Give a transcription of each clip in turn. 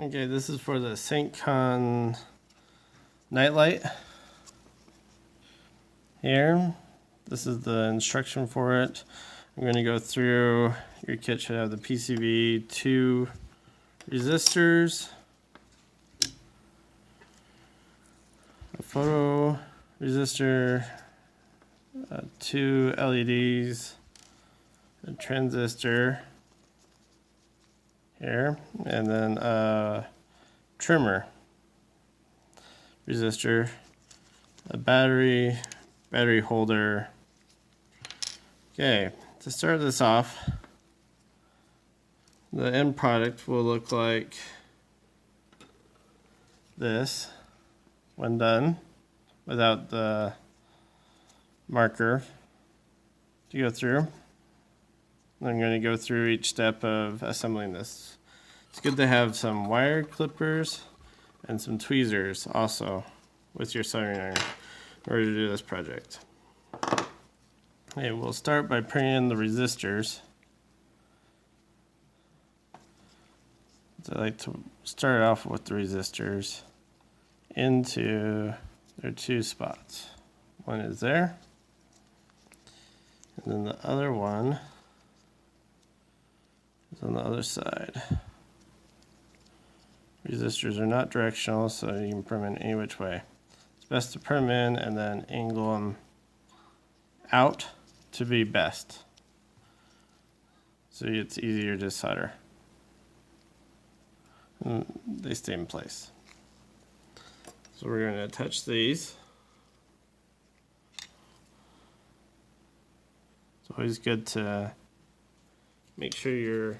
Okay, this is for the SAINTCON nightlight. Here, this is the instruction for it. I'm going to go through. Your kit should have the PCB, 2 resistors, a photo resistor, 2 LEDs, a transistor here, and then a trimmer resistor, a battery holder. Okay, to start this off, the end product will look like this when done, without the marker to go through. I'm going to go through each step of assembling this. It's good to have some wire clippers and some tweezers also with your soldering iron in order to do this project. Okay, we'll start by putting in the resistors. So I like to start off with the resistors into their 2 spots. One is there, and then the other one is on the other side. Resistors are not directional, so you can put them in any which way. It's best to put them in and then angle them out to be best, so it's easier to solder. And they stay in place. So we're going to attach these. It's always good to make sure your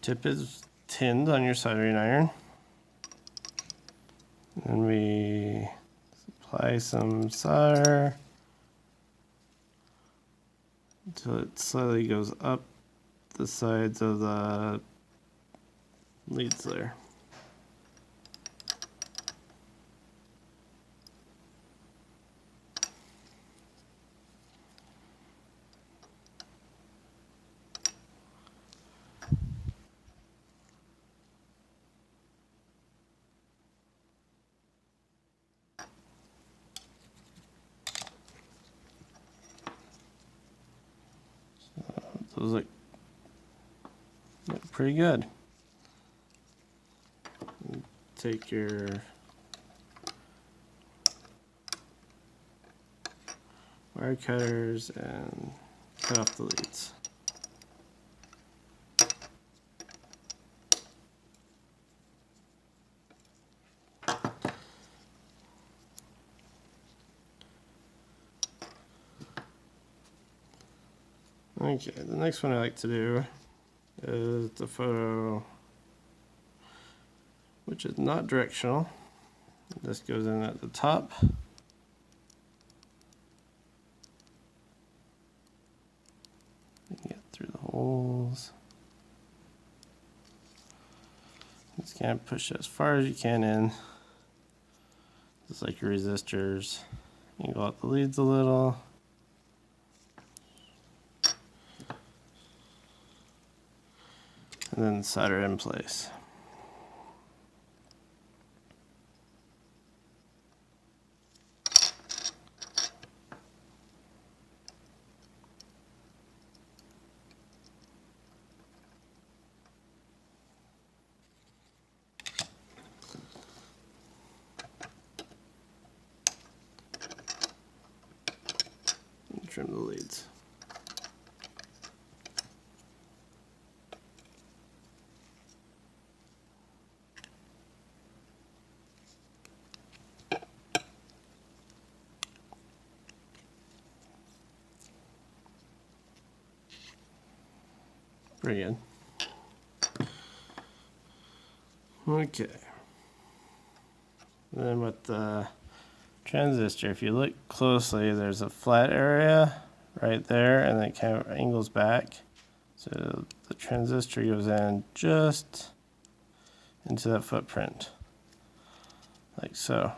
tip is tinned on your soldering iron. And we apply some solder until it slowly goes up the sides of the leads there. Those look pretty good. Take your wire cutters and cut off the leads. Okay, the next one I like to do is the photo, which is not directional. This goes in at the top. You can get through the holes. Just kind of push it as far as you can in, just like your resistors. You go out the leads a little. And then solder in place. And trim the leads. Pretty good. Okay. Then with the transistor, if you look closely, there's a flat area right there, and it kind of angles back. So the transistor goes in just into that footprint, like so.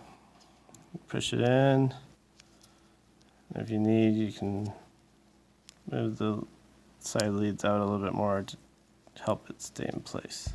Push it in. If you need, you can move the side leads out a little bit more to to help it stay in place.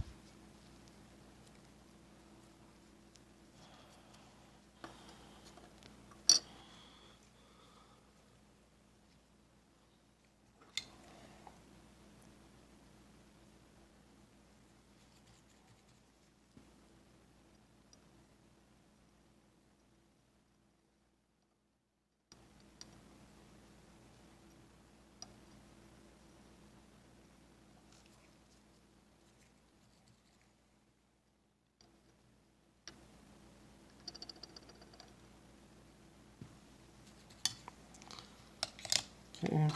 Okay.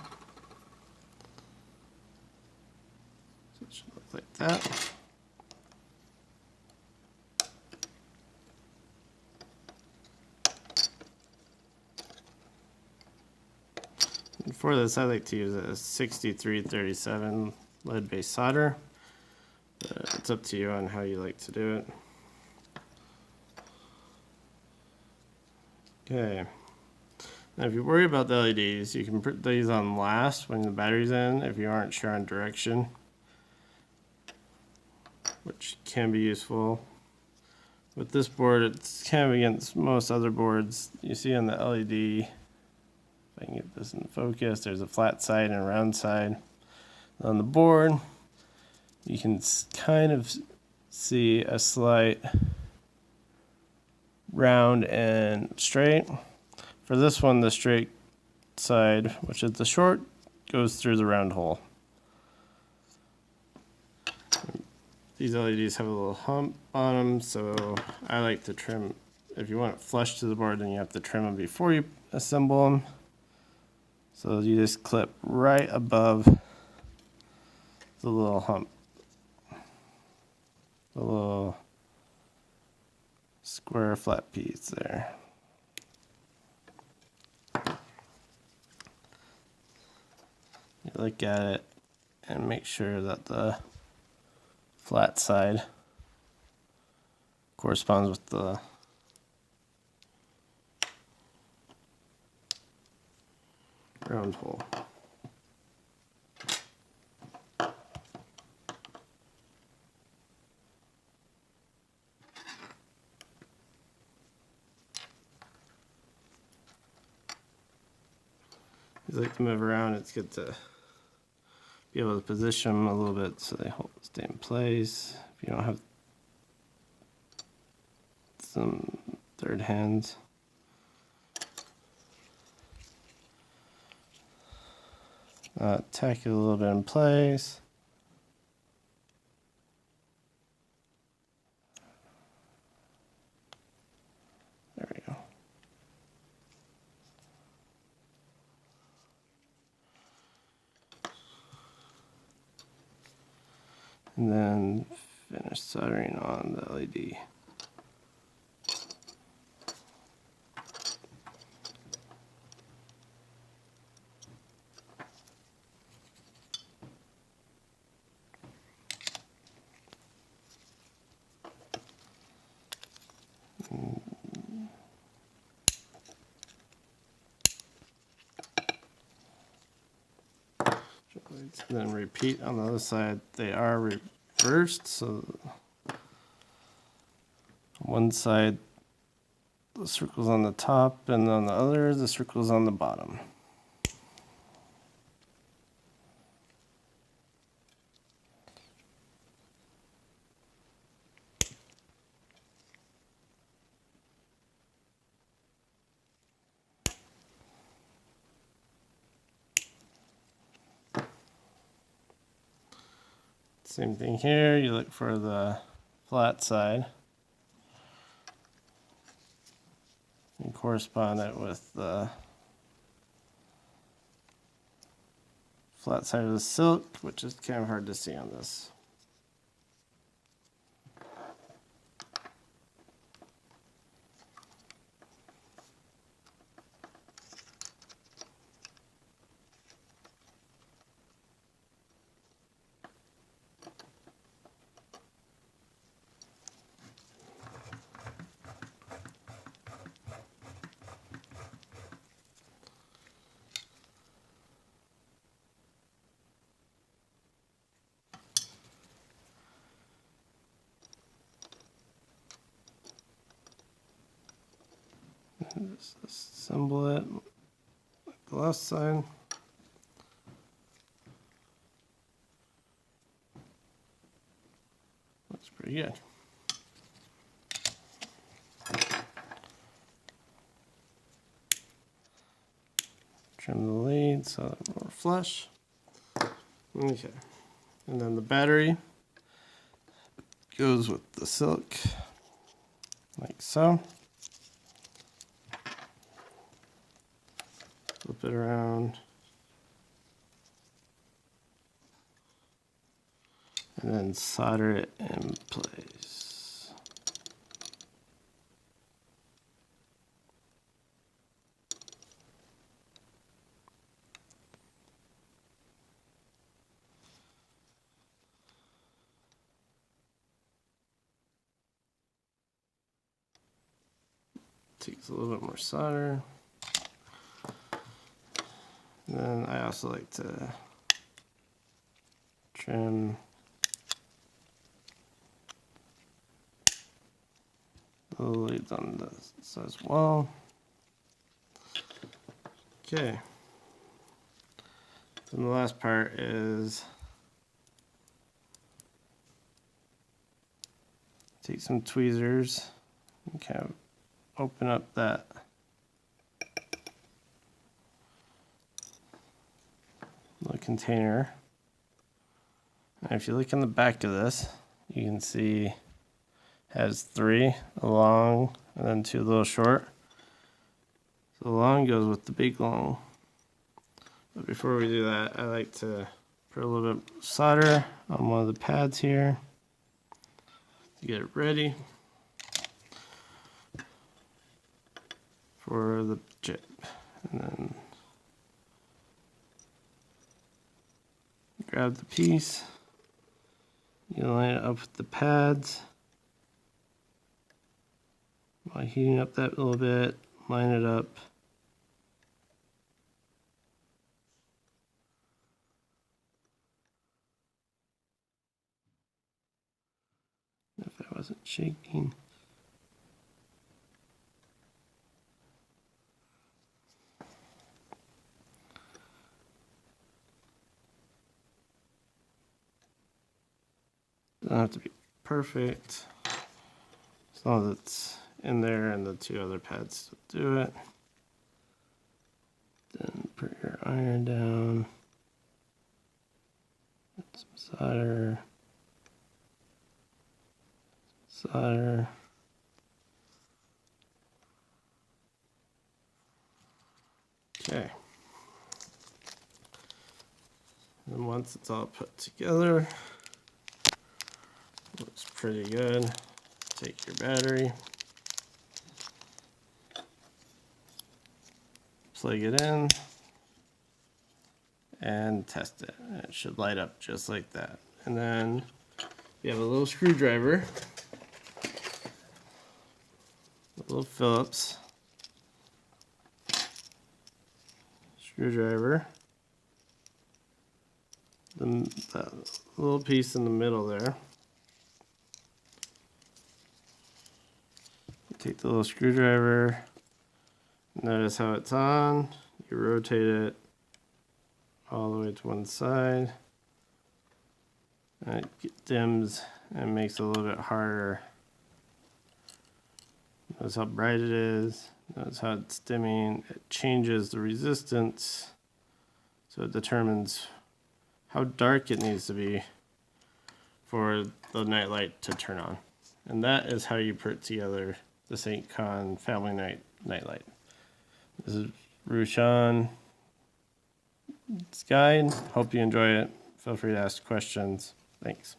So it should look like that. And for this, I like to use a 6337 lead-based solder. It's up to you on how you like to do it. Okay. Now, if you worry about the LEDs, you can put these on last when the battery's in if you aren't sure on direction, which can be useful. With this board, it's kind of against most other boards. You see on the LED, if I can get this in focus, there's a flat side and a round side. On the board, you can kind of see a slight round and straight. For this one, the straight side, which is the short, goes through the round hole. These LEDs have a little hump on them, so I like to trim. If you want it flush to the board, then you have to trim them before you assemble them. So you just clip right above the little hump, the little square flat piece there. You look at it and make sure that the flat side corresponds with the round hole. You like to move around, it's good to be able to position them a little bit so they stay in place. If you don't have some third hands. Tack it a little bit in place. There we go. And then finish soldering on the LED. And then repeat on the other side. They are reversed, so one side the circle's on the top, and on the other the circle's on the bottom. Same thing here, you look for the flat side and correspond it with the flat side of the silk, which is kind of hard to see on this. Just assemble it like the left side. Looks pretty good. Trim the lead so that we're flush. Okay. And then the battery goes with the silk, like so. Flip it around. And then solder it in place. Takes a little bit more solder. And then I also like to trim the leads on this as well. Okay. Then the last part is take some tweezers and kind of open up that little container. And if you look in the back of this, you can see it has 3 long and then 2 little short. So the long goes with the big long. But before we do that, I like to put a little bit of solder on one of the pads here to get it ready for the chip. And then grab the piece, you line it up with the pads by heating up that little bit, line it up. If I wasn't shaking. Doesn't have to be perfect, as long as it's in there and the 2 other pads to do it. Then put your iron down, put some solder, solder. Okay. And once it's all put together, looks pretty good. Take your battery, plug it in, and test it. It should light up just like that. And then you have a little screwdriver, a little Phillips screwdriver. That little piece in the middle there. Take the little screwdriver, notice how it's on, you rotate it all the way to one side, and it dims and makes it a little bit harder. Notice how bright it is, notice how it's dimming, it changes the resistance, so it determines how dark it needs to be for the nightlight to turn on. And that is how you put together the SAINTCON Family Night nightlight. This is Rushan's guide. Hope you enjoy it. Feel free to ask questions. Thanks.